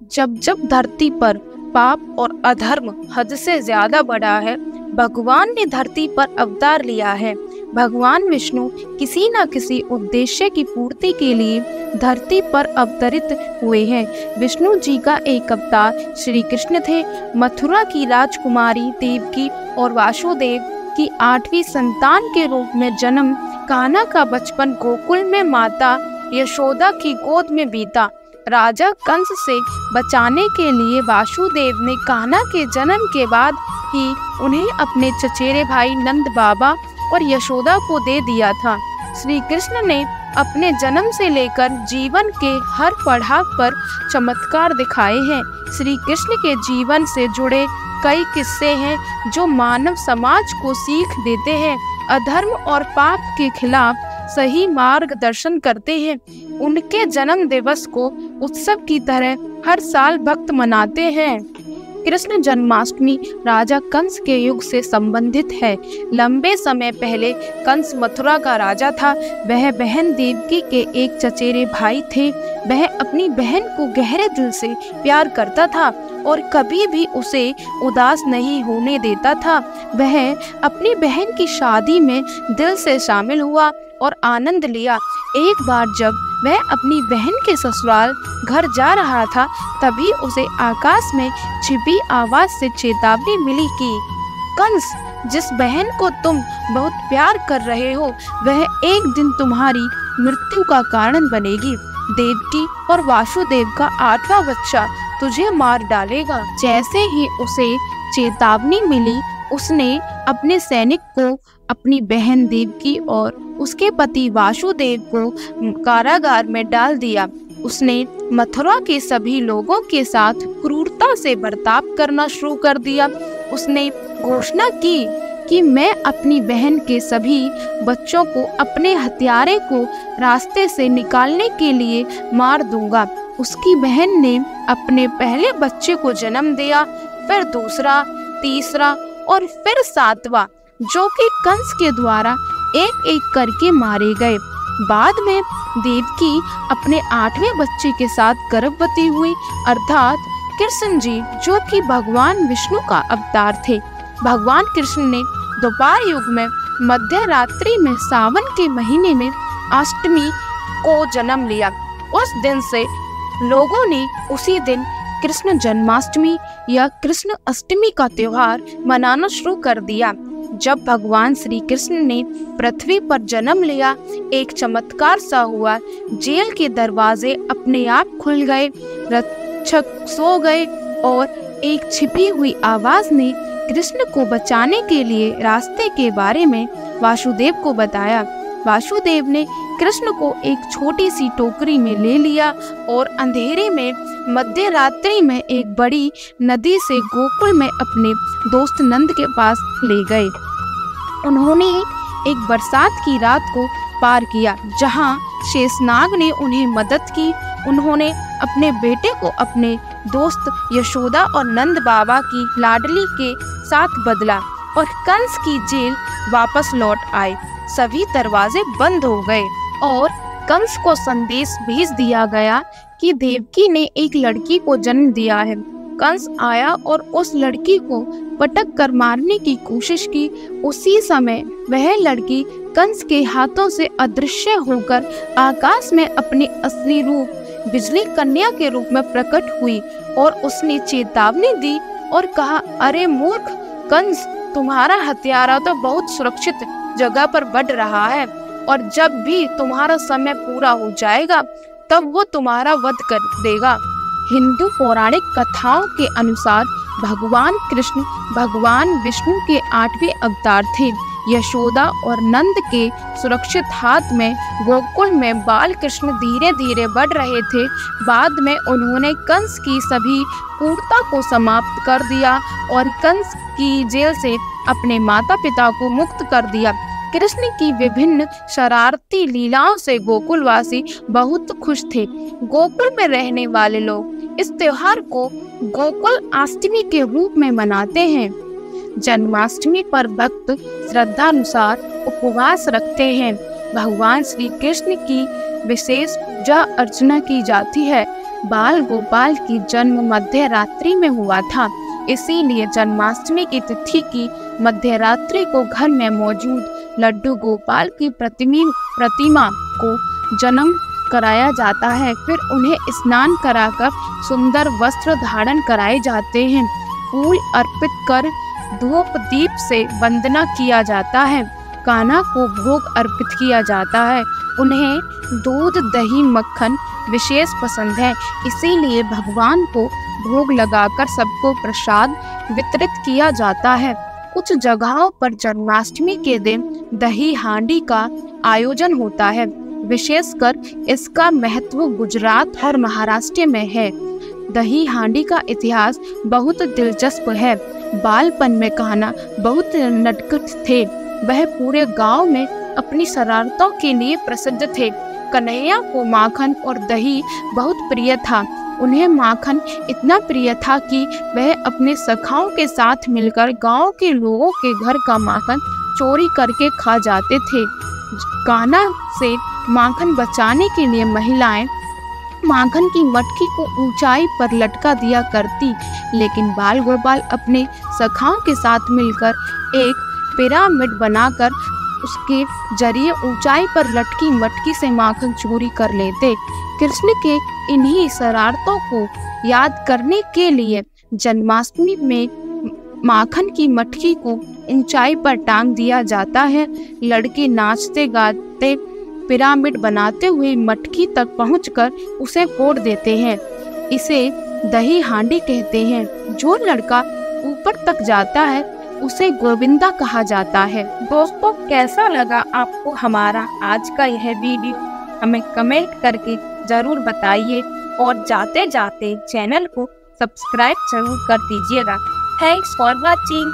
जब जब धरती पर पाप और अधर्म हद से ज्यादा बढ़ा है, भगवान ने धरती पर अवतार लिया है। भगवान विष्णु किसी न किसी उद्देश्य की पूर्ति के लिए धरती पर अवतरित हुए हैं। विष्णु जी का एक अवतार श्री कृष्ण थे। मथुरा की राजकुमारी देवकी और वासुदेव की 8वीं संतान के रूप में जन्म, कान्हा का बचपन गोकुल में माता यशोदा की गोद में बीता। राजा कंस से बचाने के लिए वासुदेव ने कान्हा के जन्म के बाद ही उन्हें अपने चचेरे भाई नंद बाबा और यशोदा को दे दिया था। श्री कृष्ण ने अपने जन्म से लेकर जीवन के हर पड़ाव पर चमत्कार दिखाए हैं। श्री कृष्ण के जीवन से जुड़े कई किस्से हैं जो मानव समाज को सीख देते हैं, अधर्म और पाप के खिलाफ सही मार्गदर्शन करते हैं। उनके जन्म दिवस को उत्सव की तरह हर साल भक्त मनाते हैं। कृष्ण जन्माष्टमी राजा कंस के युग से संबंधित है। लंबे समय पहले कंस मथुरा का राजा था। वह बहन देवकी के एक चचेरे भाई थे। वह अपनी बहन को गहरे दिल से प्यार करता था और कभी भी उसे उदास नहीं होने देता था। वह अपनी बहन की शादी में दिल से शामिल हुआ और आनंद लिया। एक बार जब वह अपनी बहन के ससुराल घर जा रहा था, तभी उसे आकाश में छिपी आवाज से चेतावनी मिली कि कंस, जिस बहन को तुम बहुत प्यार कर रहे हो, वह एक दिन तुम्हारी मृत्यु का कारण बनेगी। देवकी और वासुदेव का 8वां बच्चा तुझे मार डालेगा। जैसे ही उसे चेतावनी मिली, उसने अपने सैनिक को अपनी बहन देवकी और उसके पति वासुदेव को कारागार में डाल दिया। उसने मथुरा के सभी लोगों के साथ क्रूरता से बर्ताव करना शुरू कर दिया। उसने घोषणा की कि मैं अपनी बहन के सभी बच्चों को अपने हत्यारे को रास्ते से निकालने के लिए मार दूंगा। उसकी बहन ने अपने पहले बच्चे को जन्म दिया, फिर दूसरा, तीसरा और फिर 7वां, जो कि कंस के द्वारा एक एक करके मारे गए। बाद में देवकी अपने 8वें बच्चे के साथ गर्भवती हुई, अर्थात कृष्ण जी, जो कि भगवान विष्णु का अवतार थे। भगवान कृष्ण ने द्वापर युग में मध्य रात्रि में सावन के महीने में अष्टमी को जन्म लिया। उस दिन से लोगों ने उसी दिन कृष्ण जन्माष्टमी या कृष्ण अष्टमी का त्योहार मनाना शुरू कर दिया। जब भगवान श्री कृष्ण ने पृथ्वी पर जन्म लिया, एक चमत्कार सा हुआ। जेल के दरवाजे अपने आप खुल गए, रक्षक सो गए और एक छिपी हुई आवाज ने कृष्ण को बचाने के लिए रास्ते के बारे में वासुदेव को बताया। वासुदेव ने कृष्ण को एक छोटी सी टोकरी में ले लिया और अंधेरे में मध्य रात्रि में एक बड़ी नदी से गोकुल में अपने दोस्त नंद के पास ले गए। उन्होंने एक बरसात की रात को पार किया, जहां शेषनाग ने उन्हें मदद की। उन्होंने अपने बेटे को अपने दोस्त यशोदा और नंद बाबा की लाडली के साथ बदला और कंस की जेल वापस लौट आए। सभी दरवाजे बंद हो गए और कंस को संदेश भेज दिया गया कि देवकी ने एक लड़की को जन्म दिया है। कंस आया और उस लड़की को पटक कर मारने की कोशिश की। उसी समय वह लड़की कंस के हाथों से अदृश्य होकर आकाश में अपने असली रूप बिजली कन्या के रूप में प्रकट हुई और उसने चेतावनी दी और कहा, अरे मूर्ख कंस, तुम्हारा हत्यारा तो बहुत सुरक्षित जगह पर बढ़ रहा है और जब भी तुम्हारा समय पूरा हो जाएगा तब वो तुम्हारा वध कर देगा। हिंदू पौराणिक कथाओं के अनुसार भगवान कृष्ण भगवान विष्णु के 8वें अवतार थे। यशोदा और नंद के सुरक्षित हाथ में गोकुल में बाल कृष्ण धीरे धीरे बढ़ रहे थे। बाद में उन्होंने कंस की सभी क्रूरता को समाप्त कर दिया और कंस की जेल से अपने माता पिता को मुक्त कर दिया। कृष्ण की विभिन्न शरारती लीलाओं से गोकुलवासी बहुत खुश थे। गोकुल में रहने वाले लोग इस त्योहार को गोकुल अष्टमी के रूप में मनाते हैं। जन्माष्टमी पर भक्त श्रद्धानुसार उपवास रखते हैं। भगवान श्री कृष्ण की विशेष पूजा अर्चना की जाती है। बाल गोपाल की जन्म मध्य रात्रि में हुआ था, इसीलिए जन्माष्टमी की तिथि की मध्य रात्रि को घर में मौजूद लड्डू गोपाल की प्रतिमा को जन्म कराया जाता है। फिर उन्हें स्नान कराकर सुंदर वस्त्र धारण कराए जाते हैं। फूल अर्पित कर धूप दीप से वंदना किया जाता है। कान्हा को भोग अर्पित किया जाता है। उन्हें दूध दही मक्खन विशेष पसंद है, इसीलिए भगवान को भोग लगाकर सबको प्रसाद वितरित किया जाता है। कुछ जगहों पर जन्माष्टमी के दिन दही हांडी का आयोजन होता है। विशेषकर इसका महत्व गुजरात और महाराष्ट्र में है। दही हांडी का इतिहास बहुत दिलचस्प है। बालपन में कान्हा बहुत नटखट थे। वह पूरे गांव में अपनी शरारतों के लिए प्रसिद्ध थे। कन्हैया को माखन और दही बहुत प्रिय था। उन्हें माखन इतना प्रिय था कि वह अपने सखाओं के साथ मिलकर गांव के लोगों के घर का माखन चोरी करके खा जाते थे। कान्हा से माखन बचाने के लिए महिलाएं माखन की मटकी को ऊंचाई पर लटका दिया करती, लेकिन बाल गोपाल अपने सखाओं के साथ मिलकर एक पिरामिड बनाकर उसके जरिए ऊंचाई पर लटकी मटकी से माखन चोरी कर लेते। कृष्ण के इन्हीं शरारतों को याद करने के लिए जन्माष्टमी में माखन की मटकी को ऊंचाई पर टांग दिया जाता है। लड़के नाचते गाते पिरामिड बनाते हुए मटकी तक पहुंचकर उसे फोड़ देते हैं। इसे दही हांडी कहते हैं। जो लड़का ऊपर तक जाता है उसे गोविंदा कहा जाता है। दोस्तों, कैसा लगा आपको हमारा आज का यह वीडियो? हमें कमेंट करके जरूर बताइए और जाते जाते चैनल को सब्सक्राइब जरूर कर दीजिएगा। Thanks for watching.